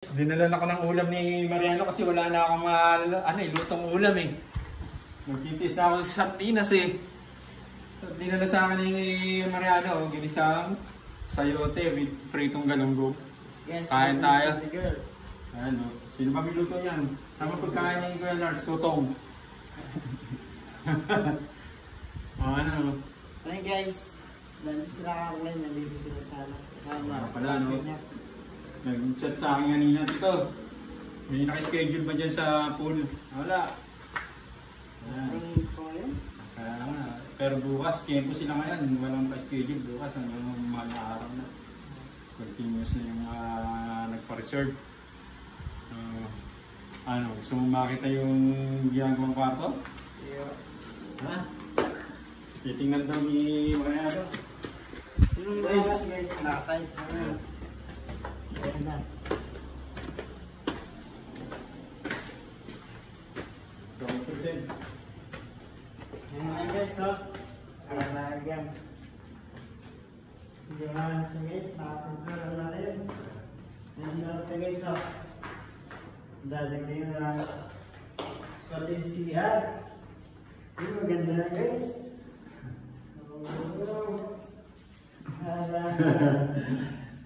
Dinalan ako ng ulam ni Mariano kasi wala na akong lutong ulam eh. Magtitis na ako sa sardinas eh. Dinala sa akin ni Mariano, ginisang sayote with pritong galunggong. Kain tayo. Ano, sino ba may luto yan? Sama pagkain ni Kuya Lars, tutong. Ano? Hey guys, nandito sila Carmen, nandito sila sa kasama. Pala no? Nag-chat sa akin kanina dito. May naka-schedule ba dyan sa pool? Wala. Kaya nga. Pero bukas, tempo sila ngayon. Walang pa-schedule bukas. Hanggang mga araw na. Continuous na yung nagpa-reserve. Gusto mo makita yung ginagawang kwarto? Yeah. Ha? Titingnan daw ni Mariano. Guys, nakatay sa mga. Ayan na. Ayan na guys, oh. Ayan na again. Hindi na siya guys, nakapunta na rin. Ayan na ito guys, oh. Dadagay na lang. Scotty CR. Yung maganda na guys.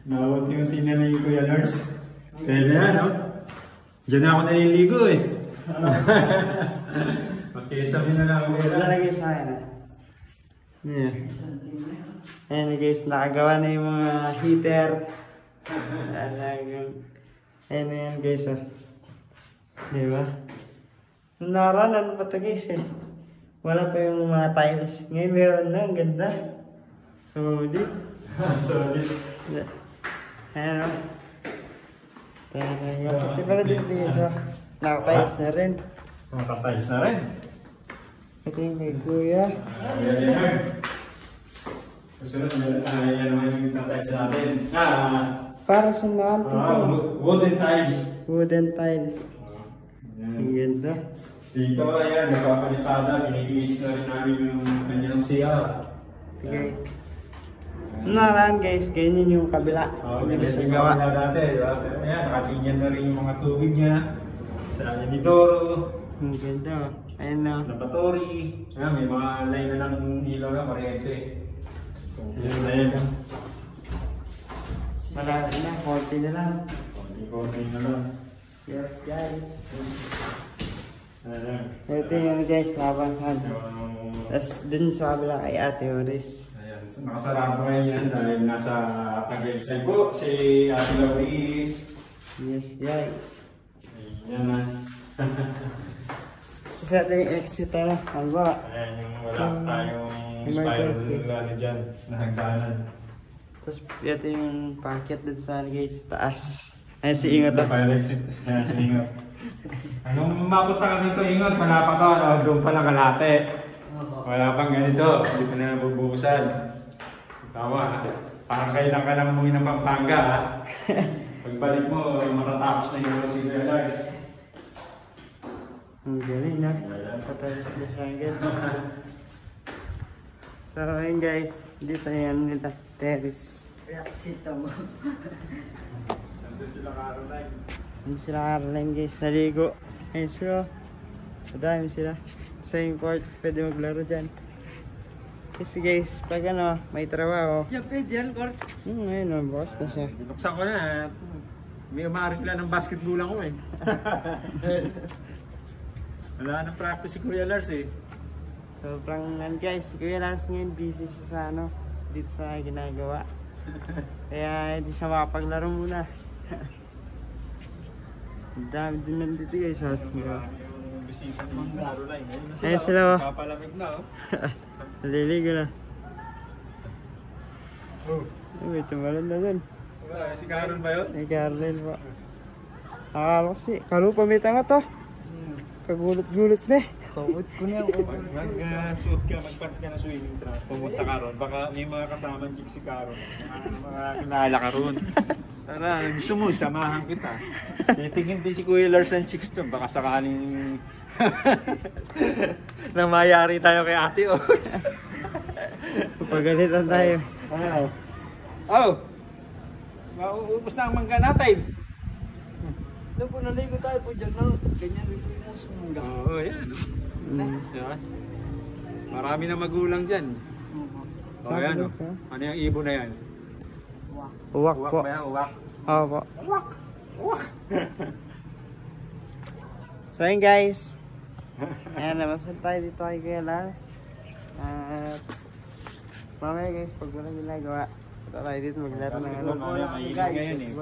Nawag-tingin na yung Kuya Lars. Pwede na, no? Diyan na ako naliligo eh. Okay, sabihin na lang ako. Lalagay sa akin ah. Yeah. Ayan na guys, nakagawa na yung mga heater. Ayan na yan guys oh. Diba? Naranan pa ito guys eh. Wala pa yung mga tiles. Ngayon meron na, ang ganda. Solid. Solid. Ayan o. Pati pala din guys oh. Naka-tiles na rin. Naka-tiles na rin. Ito yung kay Kuya. Susunod, yan naman yung naka-tiles natin. Para sa natin ito. Wooden tiles. Wooden tiles. Ang ganda. Dito ayan, nagpapalitada, pinipihis na rin namin yung kanyang siya. Ito guys. Naraan guys, ganyan yung kabila. Ganyan siya gawa dati, diba? Ayan, nakatinyan na rin yung mga tubig niya. Sa Nidoro. Ang ganda. Ayan na. Laboratory. Ayan, may mga line na ng ilaw na, kuryente. Ayan na yan. Malaki na, 40 na lang. Konti na lang. Yes guys. Ayan. Ito yung guys, labansan. Tapos dun sa kabila kay Ate Oris. Ayan, nakasarado ngayon yan dahil nasa pag-exile po si Ate Loris. Yes guys. Ayan na. Sa ating exit na, hangga. Ayan yung wala tayong spiral dyan, na hagdanan. Tapos ito yung packet dun sa guys, taas. Ayan si Ingot. Fire exit. Ayan si Ingot. Anong mapunta ka dito, Ingot? Wala pa to, no? Doon pa lang kalate. Wala pang ganito, hindi pa na nabubuhusan. Tawa, parang kailan ka lang umuwi ng Pampanga, ha? Pagbalik mo, matatapos na yung si Kuya Lars. Ang galing na. Patalis na siya agad. So ayun guys, dito yan nila. Terrace. Sita mo. Nandun sila Caroline. Nandun sila Caroline guys, naligo. Ayun sila. Madami sila. Sa yung court, pwede maglaro dyan. Kasi guys, pag may trabaho. Yeah, pwede yan court. Ayun bukas na siya. Binuksan ko na. May umarikla ng basketball ako eh. Wala nang practice si Kuya Lars eh. Sobrang guys, si Kuya Lars ngayon busy siya sa dito sa ginagawa. Kaya hindi siya makapaglaro muna. Ang dami din nandito guys. Yung bisita ni Caroline. Ayun sila oh. Papalamig na oh. Naliligo na. May tumalon na dun. Si Caroline ba yun? Si Caroline po. Akala ko si Karupa may tanga to. Kagulat-gulat na eh. Pagod ko na ako. Mag-suot ka, mag-part ka na swimming trap. Pumunta ka ron. Baka may mga kasamang chicks si Caroline. Mga kinala ka ron. Tara, gusto mo, samahan kita. Tingin din si Kuya Lars ang chicks doon. Baka sakaling nang mayari tayo kay Ate Ox. Pagalitan tayo. Oh! Mauubos na ang mangga natin. Doon po naligo tayo po dyan, no? Ganyan rin po yung musong. Oo, yan. Diba? Marami na magulang dyan. O yan, o. Ano yung ibon na yan? Uwak Uwak po. ba yan? Uwak? Opo. Uwak! Uwak! So yun guys. Ayan, namasal tayo dito kay Kuya Lars. At mamaya guys, pag walang ginagawa, ito tayo dito maglaro ng ano. Mamaya mainit ngayon eh.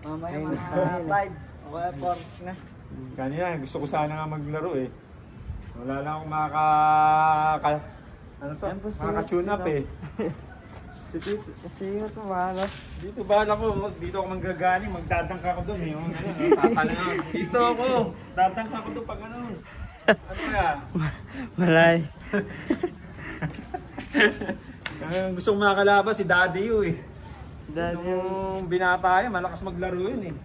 Mamaya mga 5 o 4 na. Kanina, gusto ko sana nga maglaro eh. Wala lang akong ano to? Makaka-tune up eh. Kasi yun ito mahalo. Dito bahala ko, dito ako manggagani, magtatangka ko doon eh. Yung dito ako, tatangka ko doon pag ano. Ano kaya? Malay. Gusto kong makakalabas si Daddy Yu eh. Daddy Yu. Yung binata yan, malakas maglaro yun eh.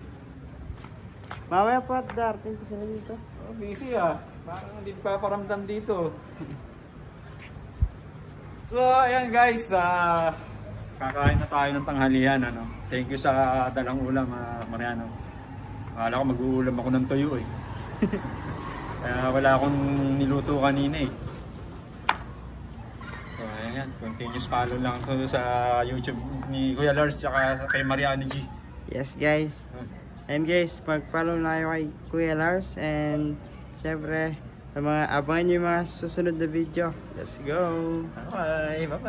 Mamaya po at darating ko sila dito. Oh, busy ah. Parang hindi pa paramdam dito. So, ayan guys, kakain na tayo ng tanghalian. Ano? Thank you sa dalang ulam, Mariano. Akala ko mag-uulam ako ng tuyo eh. Kaya wala akong niluto kanina eh. So, ayan, continuous follow lang to sa YouTube ni Kuya Lars at kay Mariano G. Yes guys. And guys, mag-follow na kayo kay Kuya Lars. And syempre, sa mga abangan nyo yung mga susunod na video. Let's go! Bye! Bye-bye!